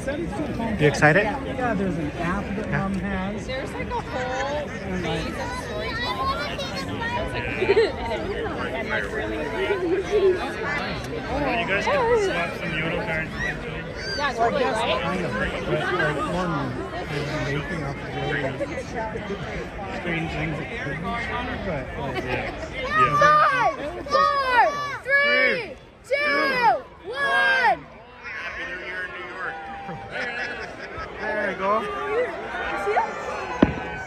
said it's too complex. You excited? Yeah, there's an app that Mom has. There's like a whole phase of storytelling. You guys can swap some Yodel cards. Yeah, totally, right? Kind of, but like one making up really strange things that could be true, but like, Yeah. 5, 4, 3, 2, 1. Happy New Year in New York. there you go. See it?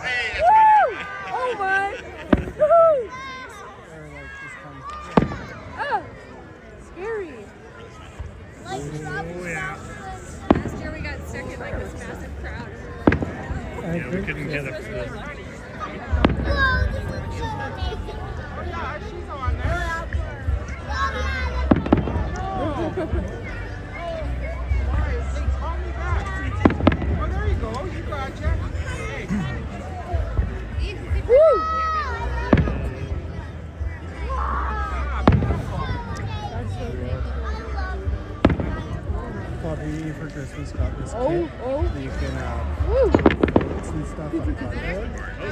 Hey, Woo! Oh my! Woo! Or like just kind of, Oh, scary. Oh, yeah. Last year we got stuck in like this massive crowd. I Yeah, we think couldn't get up to this. Bobby for Christmas got this kit Oh. that you can Woo! boats and stuff on cardboard. So it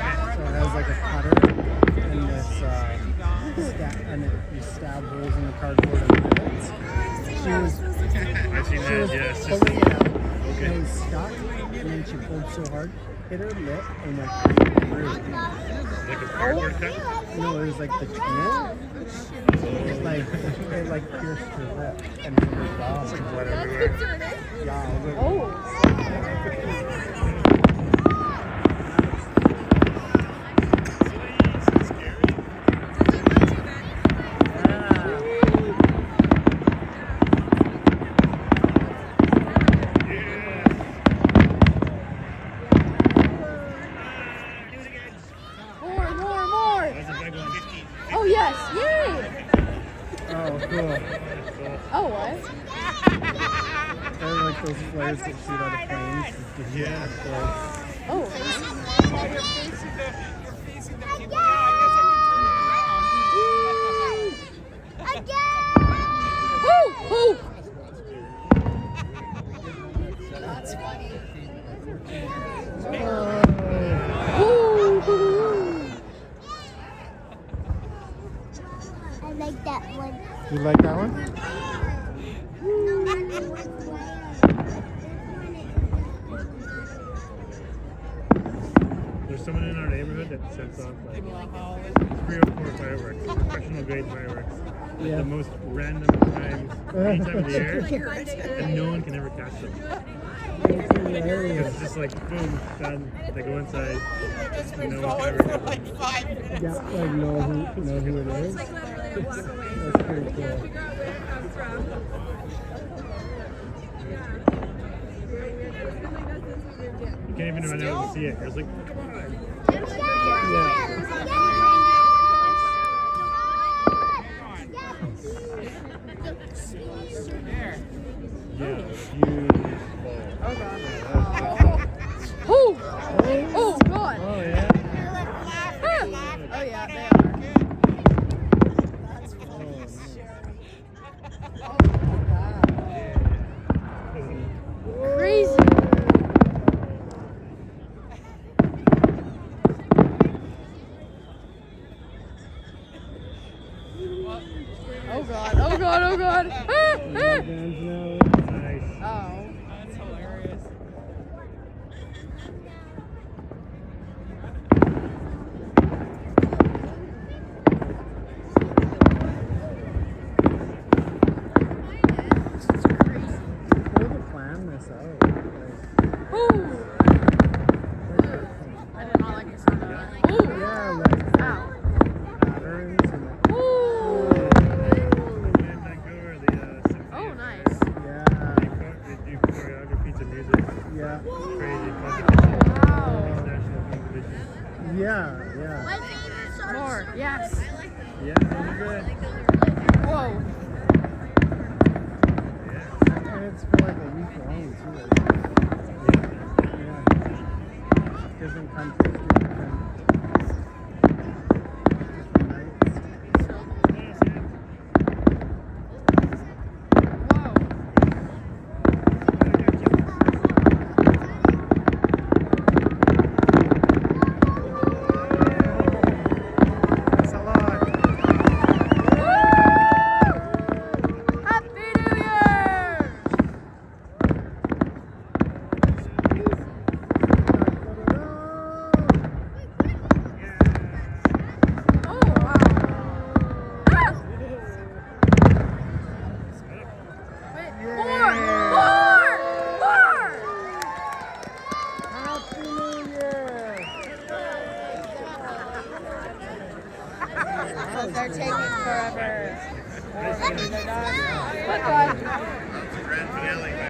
has like a cutter and this and you stab holes in the cardboard and bullets. She was I've seen that, yes. pulling it out and it was stuck and then she pulled so hard, hit her lip and went through. Like a cardboard cut. No, it was like the tool. It like pierced her lip and her jaw and blood everywhere. Yeah, Oh. More. That's a big one. Oh yes, yay! Oh, cool. Oh what? They're like those flares that shoot out of planes. Yeah. Oh. Woo! Woo! That's funny. I like that one. You like that one? There's someone in our neighborhood that sets off like 3 or 4 fireworks, professional grade fireworks, at Yeah. the most random times, any time of the year, and no one can ever catch them. Because it's just like, boom, done, they go inside, and no one can ever catch them. Yeah, like know who it is. That's pretty cool. You can't even run out and see it. It's like, come on. Yeah, huge ball. Oh! Oh god! Oh yeah. Oh yeah, they are. Crazy. Oh god, oh god, oh god. Nice. Oh. That's hilarious. Cool to plan this out. Ooh. I did not like the sound of that. Ooh. Yeah, like Ow. patterns and like, Ooh. In Vancouver, the Oh, nice. yeah, they do choreography to music. yeah, Crazy competition. Wow. International competition. yeah. More. Yes. Yeah, really good. Whoa. And it's for like a week long too. Yeah. Different countries, different nights. Whoa. So if they're taking forever, or maybe they're done.